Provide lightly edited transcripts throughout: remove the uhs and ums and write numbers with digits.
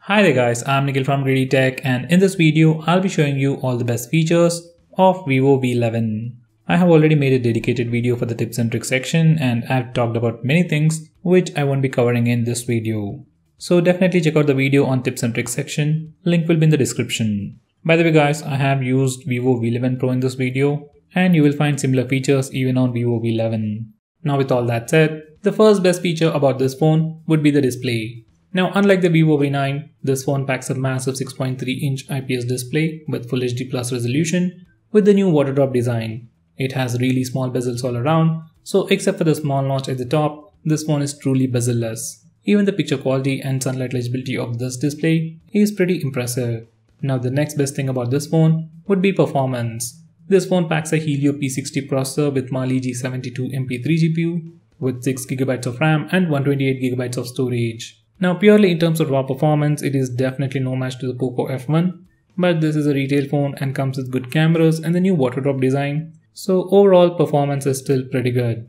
Hi there guys, I'm Nikhil from GreedyTech, and in this video I'll be showing you all the best features of Vivo V11. I have already made a dedicated video for the tips and tricks section, and I've talked about many things which I won't be covering in this video. So definitely check out the video on tips and tricks section, link will be in the description. By the way guys, I have used Vivo V11 Pro in this video, and you will find similar features even on Vivo V11. Now with all that said, the first best feature about this phone would be the display. Now unlike the Vivo V9, this phone packs a massive 6.3-inch IPS display with Full HD Plus resolution with the new water drop design. It has really small bezels all around, so except for the small notch at the top, this phone is truly bezel-less. Even the picture quality and sunlight legibility of this display is pretty impressive. Now the next best thing about this phone would be performance. This phone packs a Helio P60 processor with Mali G72 MP3 GPU with 6GB of RAM and 128GB of storage. Now purely in terms of raw performance, it is definitely no match to the Poco F1, but this is a retail phone and comes with good cameras and the new water drop design, so overall performance is still pretty good.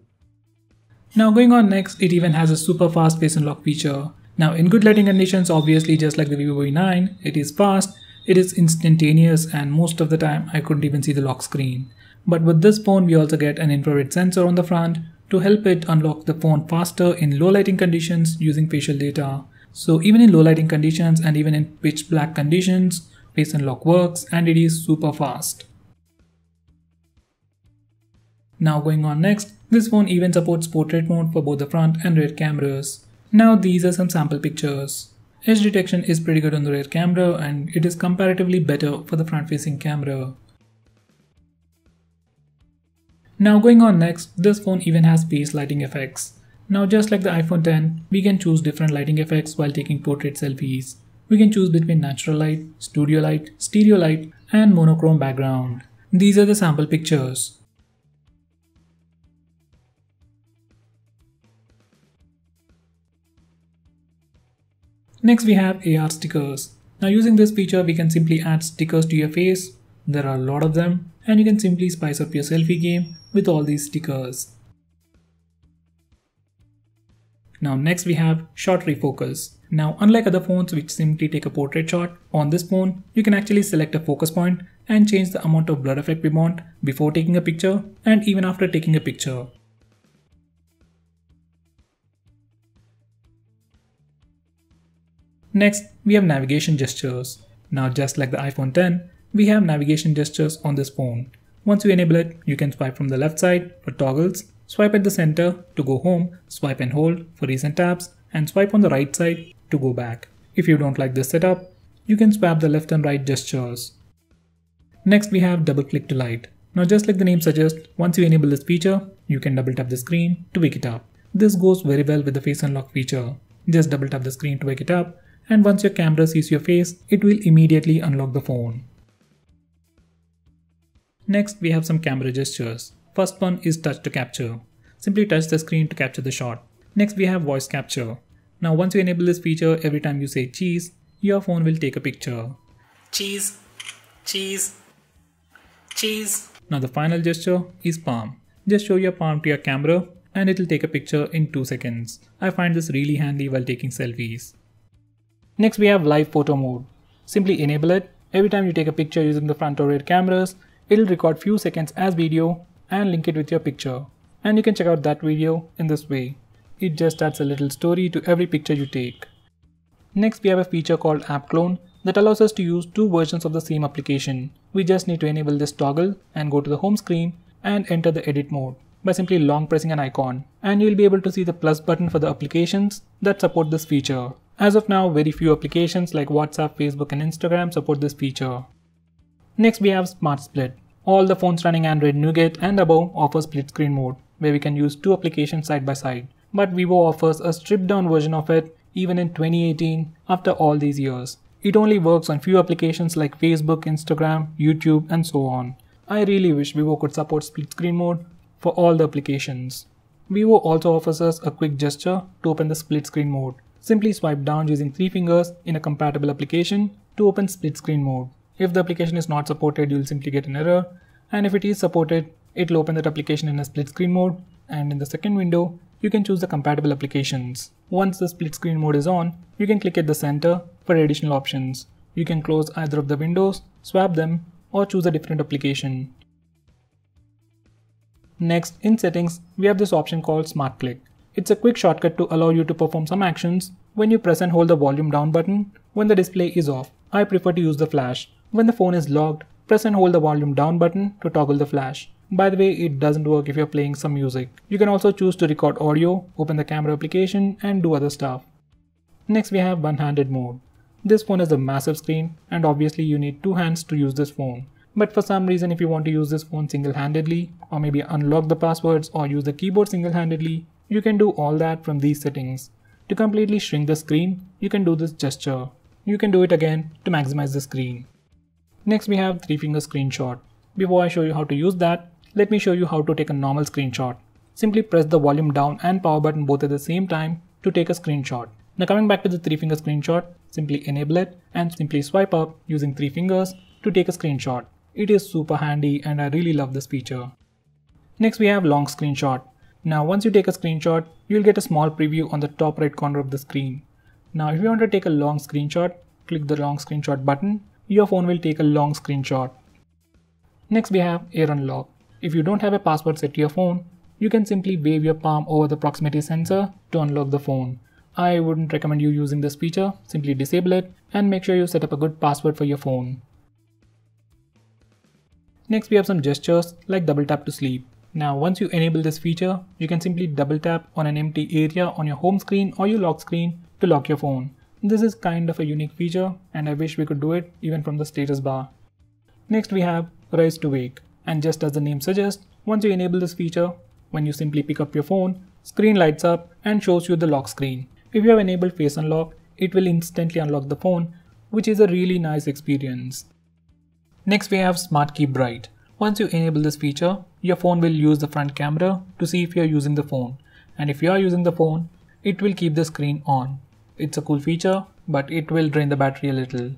Now going on next, it even has a super fast face unlock feature. Now in good lighting conditions, obviously just like the Vivo V9, it is fast, it is instantaneous, and most of the time I couldn't even see the lock screen. But with this phone we also get an infrared sensor on the front to help it unlock the phone faster in low lighting conditions using facial data. So even in low lighting conditions and even in pitch black conditions, face unlock works and it is super fast. Now going on next, this phone even supports portrait mode for both the front and rear cameras. Now these are some sample pictures. Edge detection is pretty good on the rear camera and it is comparatively better for the front facing camera. Now going on next, this phone even has face lighting effects. Now just like the iPhone X, we can choose different lighting effects while taking portrait selfies. We can choose between natural light, studio light, stereo light, and monochrome background. These are the sample pictures. Next we have AR stickers. Now using this feature we can simply add stickers to your face. There are a lot of them and you can simply spice up your selfie game with all these stickers. Now next we have shot refocus. Now unlike other phones which simply take a portrait shot, on this phone you can actually select a focus point and change the amount of blur effect we want before taking a picture and even after taking a picture. Next we have navigation gestures. Now just like the iPhone X, we have navigation gestures on this phone. Once you enable it, you can swipe from the left side for toggles, swipe at the center to go home, swipe and hold for recent tabs, and swipe on the right side to go back. If you don't like this setup, you can swap the left and right gestures. Next we have double click to light. Now just like the name suggests, once you enable this feature, you can double tap the screen to wake it up. This goes very well with the face unlock feature. Just double tap the screen to wake it up, and once your camera sees your face, it will immediately unlock the phone. Next we have some camera gestures. First one is touch to capture. Simply touch the screen to capture the shot. Next we have voice capture. Now once you enable this feature, every time you say cheese, your phone will take a picture. Cheese, cheese, cheese. Now the final gesture is palm. Just show your palm to your camera and it will take a picture in 2 seconds. I find this really handy while taking selfies. Next we have live photo mode. Simply enable it. Every time you take a picture using the front or rear cameras, it'll record few seconds as video and link it with your picture. And you can check out that video in this way. It just adds a little story to every picture you take. Next we have a feature called App Clone that allows us to use 2 versions of the same application. We just need to enable this toggle and go to the home screen and enter the edit mode by simply long pressing an icon. And you'll be able to see the plus button for the applications that support this feature. As of now, very few applications like WhatsApp, Facebook and Instagram support this feature. Next we have Smart Split. All the phones running Android Nougat and above offer split screen mode, where we can use 2 applications side by side. But Vivo offers a stripped down version of it even in 2018 after all these years. It only works on few applications like Facebook, Instagram, YouTube and so on. I really wish Vivo could support split screen mode for all the applications. Vivo also offers us a quick gesture to open the split screen mode. Simply swipe down using 3 fingers in a compatible application to open split screen mode. If the application is not supported, you'll simply get an error, and if it is supported, it'll open that application in a split screen mode, and in the second window, you can choose the compatible applications. Once the split screen mode is on, you can click at the center for additional options. You can close either of the windows, swap them, or choose a different application. Next, in settings, we have this option called Smart Click. It's a quick shortcut to allow you to perform some actions when you press and hold the volume down button when the display is off. I prefer to use the flash. When the phone is locked, press and hold the volume down button to toggle the flash. By the way, it doesn't work if you're playing some music. You can also choose to record audio, open the camera application, and do other stuff. Next, we have one-handed mode. This phone has a massive screen, and obviously you need two hands to use this phone. But for some reason, if you want to use this phone single-handedly, or maybe unlock the passwords or use the keyboard single-handedly, you can do all that from these settings. To completely shrink the screen, you can do this gesture. You can do it again to maximize the screen. Next, we have 3-finger screenshot. Before I show you how to use that, let me show you how to take a normal screenshot. Simply press the volume down and power button both at the same time to take a screenshot. Now coming back to the 3-finger screenshot, simply enable it and simply swipe up using 3 fingers to take a screenshot. It is super handy and I really love this feature. Next, we have long screenshot. Now once you take a screenshot, you'll get a small preview on the top right corner of the screen. Now if you want to take a long screenshot, click the long screenshot button. Your phone will take a long screenshot. Next, we have Air Unlock. If you don't have a password set to your phone, you can simply wave your palm over the proximity sensor to unlock the phone. I wouldn't recommend you using this feature. Simply disable it and make sure you set up a good password for your phone. Next, we have some gestures like double tap to sleep. Now once you enable this feature, you can simply double tap on an empty area on your home screen or your lock screen to lock your phone. This is kind of a unique feature and I wish we could do it even from the status bar. Next, we have Rise to Wake. And just as the name suggests, once you enable this feature, when you simply pick up your phone, screen lights up and shows you the lock screen. If you have enabled Face Unlock, it will instantly unlock the phone, which is a really nice experience. Next, we have Smart Keep Bright. Once you enable this feature, your phone will use the front camera to see if you are using the phone. And if you are using the phone, it will keep the screen on. It's a cool feature, but it will drain the battery a little.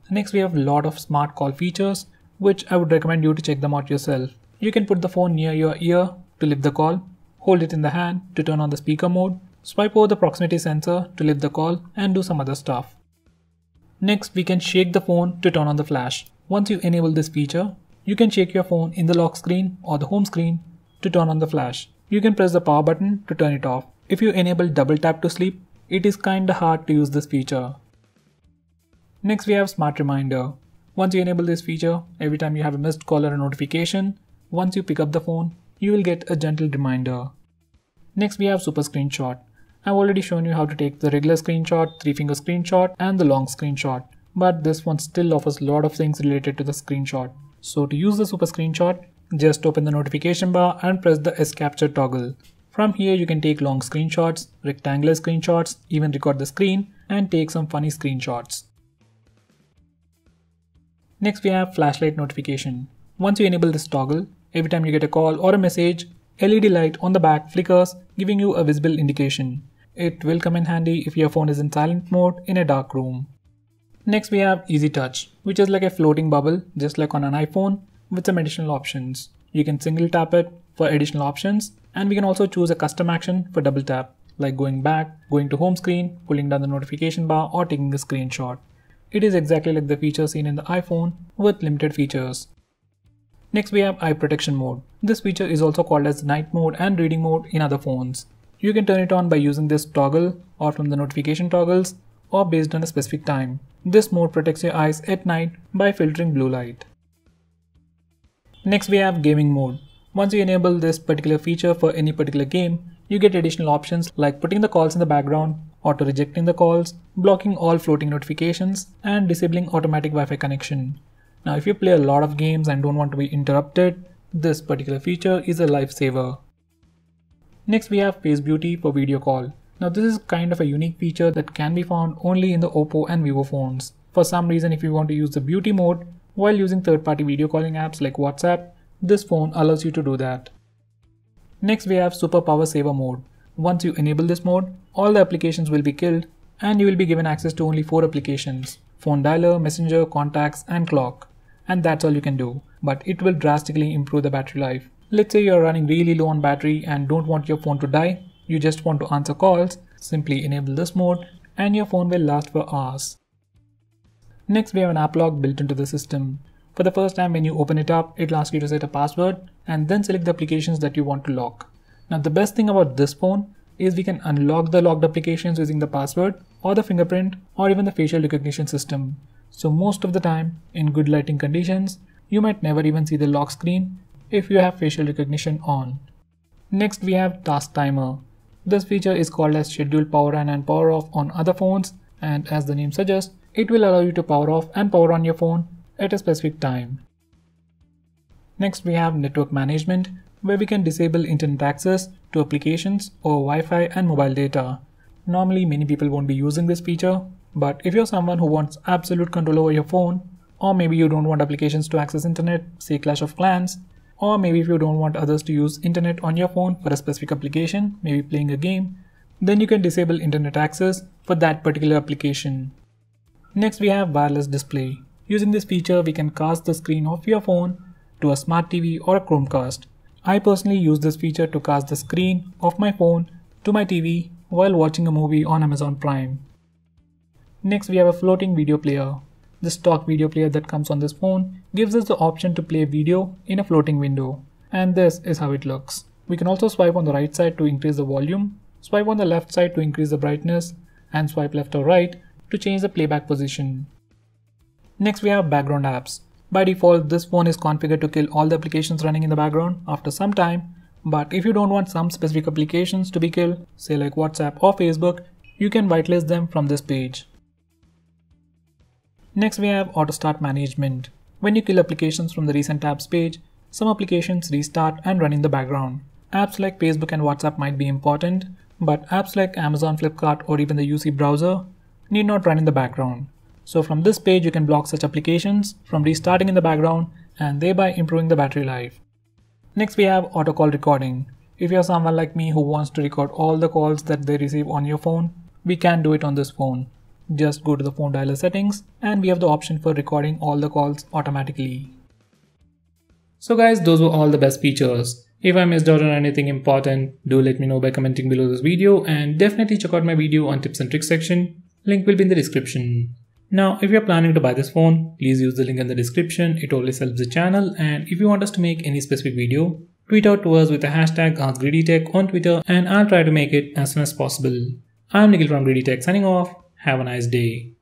Next, we have a lot of smart call features, which I would recommend you to check them out yourself. You can put the phone near your ear to lift the call, hold it in the hand to turn on the speaker mode, swipe over the proximity sensor to lift the call and do some other stuff. Next, we can shake the phone to turn on the flash. Once you enable this feature, you can shake your phone in the lock screen or the home screen to turn on the flash. You can press the power button to turn it off. If you enable double tap to sleep, it is kinda hard to use this feature. Next, we have Smart Reminder. Once you enable this feature, every time you have a missed call or a notification, once you pick up the phone, you will get a gentle reminder. Next, we have Super Screenshot. I've already shown you how to take the regular screenshot, 3-finger screenshot, and the long screenshot. But this one still offers a lot of things related to the screenshot. So to use the Super Screenshot, just open the notification bar and press the S Capture toggle. From here, you can take long screenshots, rectangular screenshots, even record the screen, and take some funny screenshots. Next, we have flashlight notification. Once you enable this toggle, every time you get a call or a message, LED light on the back flickers, giving you a visible indication. It will come in handy if your phone is in silent mode in a dark room. Next, we have Easy Touch, which is like a floating bubble, just like on an iPhone, with some additional options. You can single tap it for additional options, and we can also choose a custom action for double tap, like going back, going to home screen, pulling down the notification bar, or taking a screenshot. It is exactly like the feature seen in the iPhone with limited features. Next, we have Eye Protection Mode. This feature is also called as Night Mode and Reading Mode in other phones. You can turn it on by using this toggle or from the notification toggles or based on a specific time. This mode protects your eyes at night by filtering blue light. Next, we have Gaming Mode. Once you enable this particular feature for any particular game, you get additional options like putting the calls in the background, auto rejecting the calls, blocking all floating notifications, and disabling automatic Wi-Fi connection. Now, if you play a lot of games and don't want to be interrupted, this particular feature is a lifesaver. Next, we have Face Beauty for video call. Now, this is kind of a unique feature that can be found only in the Oppo and Vivo phones. For some reason, if you want to use the beauty mode while using third-party video calling apps like WhatsApp, this phone allows you to do that. Next, we have Super Power Saver mode. Once you enable this mode, all the applications will be killed and you will be given access to only 4 applications: Phone Dialer, Messenger, Contacts, and Clock. And that's all you can do, but it will drastically improve the battery life. Let's say you're running really low on battery and don't want your phone to die, you just want to answer calls, simply enable this mode and your phone will last for hours. Next, we have an app lock built into the system. For the first time when you open it up, it'll ask you to set a password and then select the applications that you want to lock. Now the best thing about this phone is we can unlock the locked applications using the password or the fingerprint or even the facial recognition system. So most of the time, in good lighting conditions, you might never even see the lock screen if you have facial recognition on. Next, we have Task Timer. This feature is called as Schedule Power On and Power Off on other phones, and as the name suggests, it will allow you to power off and power on your phone at a specific time. Next, we have Network Management, where we can disable internet access to applications or Wi-Fi and mobile data. Normally, many people won't be using this feature, but if you're someone who wants absolute control over your phone, or maybe you don't want applications to access internet, say Clash of Clans, or maybe if you don't want others to use internet on your phone for a specific application, maybe playing a game, then you can disable internet access for that particular application. Next, we have Wireless Display. Using this feature, we can cast the screen of your phone to a smart TV or a Chromecast. I personally use this feature to cast the screen of my phone to my TV while watching a movie on Amazon Prime. Next, we have a floating video player. The stock video player that comes on this phone gives us the option to play video in a floating window. And this is how it looks. We can also swipe on the right side to increase the volume, swipe on the left side to increase the brightness, and swipe left or right to change the playback position. Next, we have background apps. By default, this phone is configured to kill all the applications running in the background after some time, but if you don't want some specific applications to be killed, say like WhatsApp or Facebook, you can whitelist them from this page. Next, we have AUTOSTART management. When you kill applications from the recent tabs page, some applications restart and run in the background. Apps like Facebook and WhatsApp might be important, but apps like Amazon, Flipkart, or even the UC browser need not run in the background. So from this page, you can block such applications from restarting in the background and thereby improving the battery life. Next, we have auto call recording. If you're someone like me who wants to record all the calls that they receive on your phone, we can do it on this phone. Just go to the phone dialer settings and we have the option for recording all the calls automatically. So guys, those were all the best features. If I missed out on anything important, do let me know by commenting below this video, and definitely check out my video on tips and tricks section. Link will be in the description. Now, if you're planning to buy this phone, please use the link in the description. It always helps the channel, and if you want us to make any specific video, tweet out to us with the hashtag ASKGREEDYTECH on Twitter and I'll try to make it as soon as possible. I'm Nikhil from GreedyTech signing off. Have a nice day.